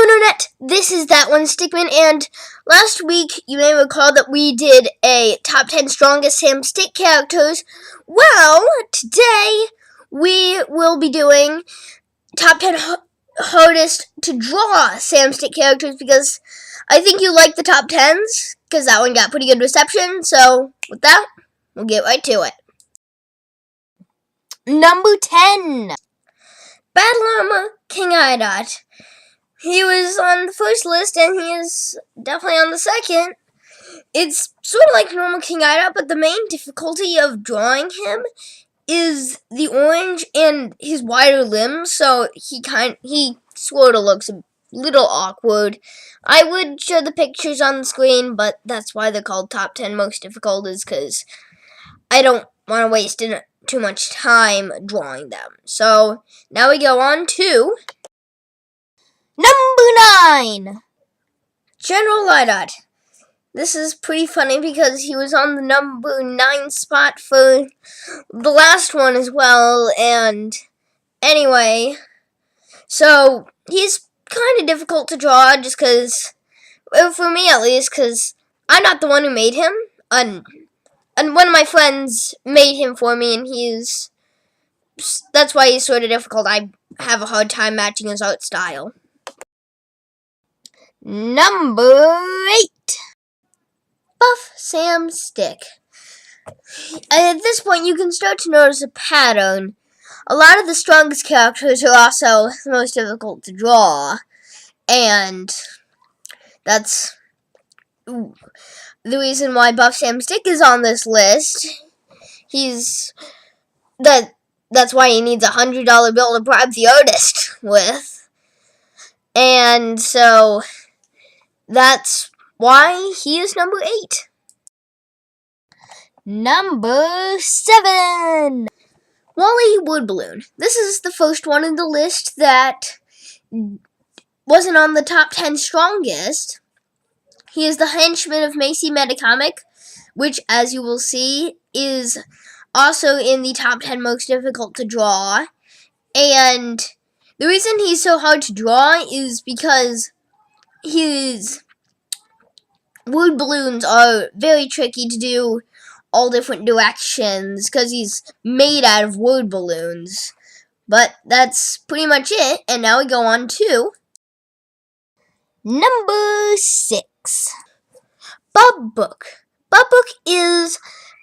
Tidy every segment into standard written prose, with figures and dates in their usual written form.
Hello Internet, this is That One Stickman, and last week you may recall that we did a top 10 strongest Sam Stick characters. Well, today we will be doing top 10 hardest to draw Sam Stick characters, because I think you like the top 10s, because that one got pretty good reception. So with that, we'll get right to it. Number 10, Battle Armor King Idot. He was on the first list, and he is definitely on the second. It's sort of like normal King Idot, but the main difficulty of drawing him is the orange and his wider limbs, so he sort of looks a little awkward. I would show the pictures on the screen, but that's why they're called top 10 most difficult, is because I don't want to waste too much time drawing them. So now we go on to Number 9, General Idot. This is pretty funny because he was on the number 9 spot for the last one as well, and anyway, so he's kind of difficult to draw just because, well, for me at least, because I'm not the one who made him, and one of my friends made him for me, and that's why he's sort of difficult. I have a hard time matching his art style. Number 8, Buff Sam Stick. At this point, you can start to notice a pattern. A lot of the strongest characters are also the most difficult to draw, and that's the reason why Buff Sam Stick is on this list. That's why he needs a $100 bill to bribe the artist with, and so that's why he is number 8. Number 7, Wally Woodballoon. This is the first one in the list that wasn't on the top 10 strongest. He is the henchman of Macy Metacomic, which, as you will see, is also in the top 10 most difficult to draw. And the reason he's so hard to draw is because his wood balloons are very tricky to do all different directions because he's made out of wood balloons. But that's pretty much it, and now we go on to Number 6, Bob Book. Bob Book is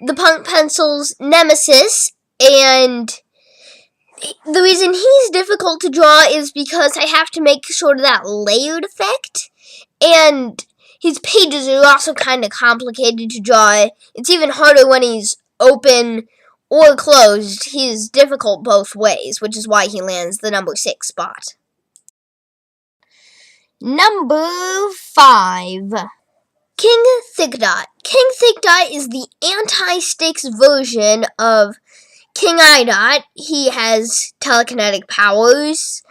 the Punk Pencil's nemesis, and the reason he's difficult to draw is because I have to make sort of that layered effect, and his pages are also kind of complicated to draw. It's even harder when he's open or closed. He's difficult both ways, which is why he lands the number 6 spot. Number 5, King Thickdot. King Thickdot is the anti-sticks version of King Idot. He has telekinetic powers,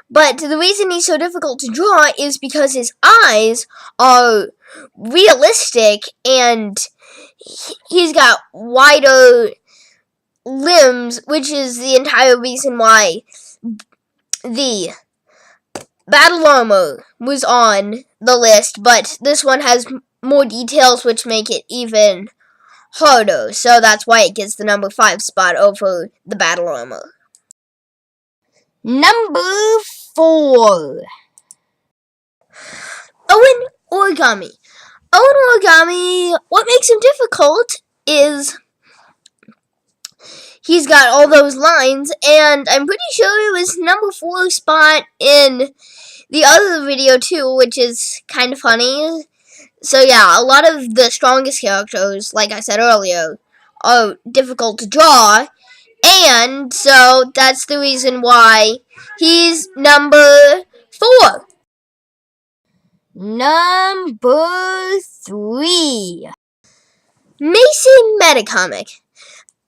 but the reason he's so difficult to draw is because his eyes are realistic, and he's got wider limbs, which is the entire reason why the Battle Armor was on the list, but this one has more details which make it even harder, so that's why it gets the number 5 spot over the Battle Armor. Number 4, Owen Origami. Owen Origami, what makes him difficult is he's got all those lines, and I'm pretty sure it was number 4 spot in the other video too, which is kind of funny. So yeah, a lot of the strongest characters, like I said earlier, are difficult to draw, and so that's the reason why he's number 4. Number 3, Macy Metacomic.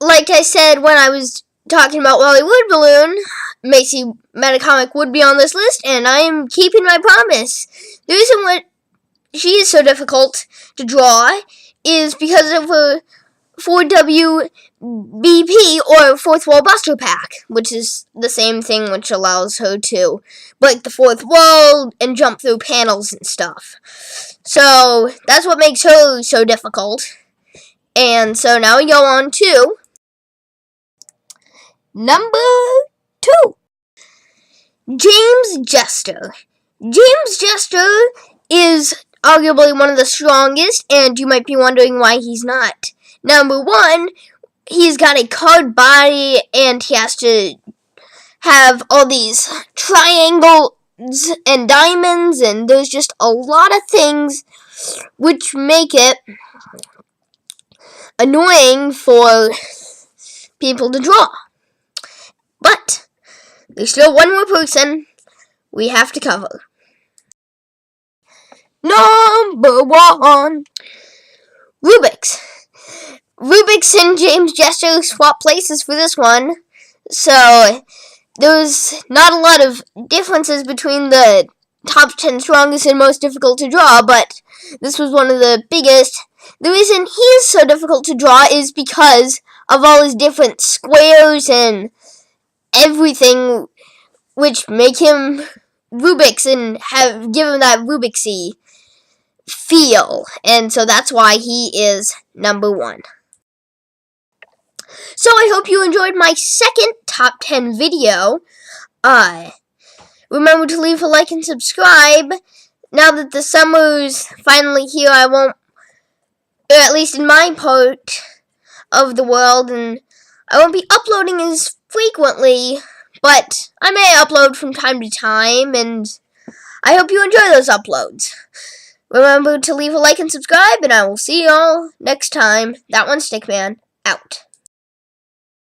Like I said when I was talking about Wally Woodballoon, Macy Metacomic would be on this list, and I am keeping my promise. The reason why she is so difficult to draw is because of her 4WBP or Fourth Wall Buster Pack, which is the same thing, which allows her to break the fourth wall and jump through panels and stuff. So that's what makes her so difficult. And so now we go on to number 2. James Jester. James Jester is arguably one of the strongest, and you might be wondering why he's not. Number 1, he's got a card body, and he has to have all these triangles and diamonds, and there's just a lot of things which make it annoying for people to draw. But there's still one more person we have to cover. Number 1, Rubik's. Rubik's and James Jester swap places for this one, so there's not a lot of differences between the top 10 strongest and most difficult to draw, but this was one of the biggest. The reason he's so difficult to draw is because of all his different squares and everything, which make him Rubik's and give him that Rubik's-y feel, and so that's why he is number 1. So I hope you enjoyed my second top 10 video. Remember to leave a like and subscribe. Now that the summer's finally here, I won't, or at least in my part of the world, and I won't be uploading as frequently, but I may upload from time to time, and I hope you enjoy those uploads. Remember to leave a like and subscribe, and I will see y'all next time. That one's Stickman, out.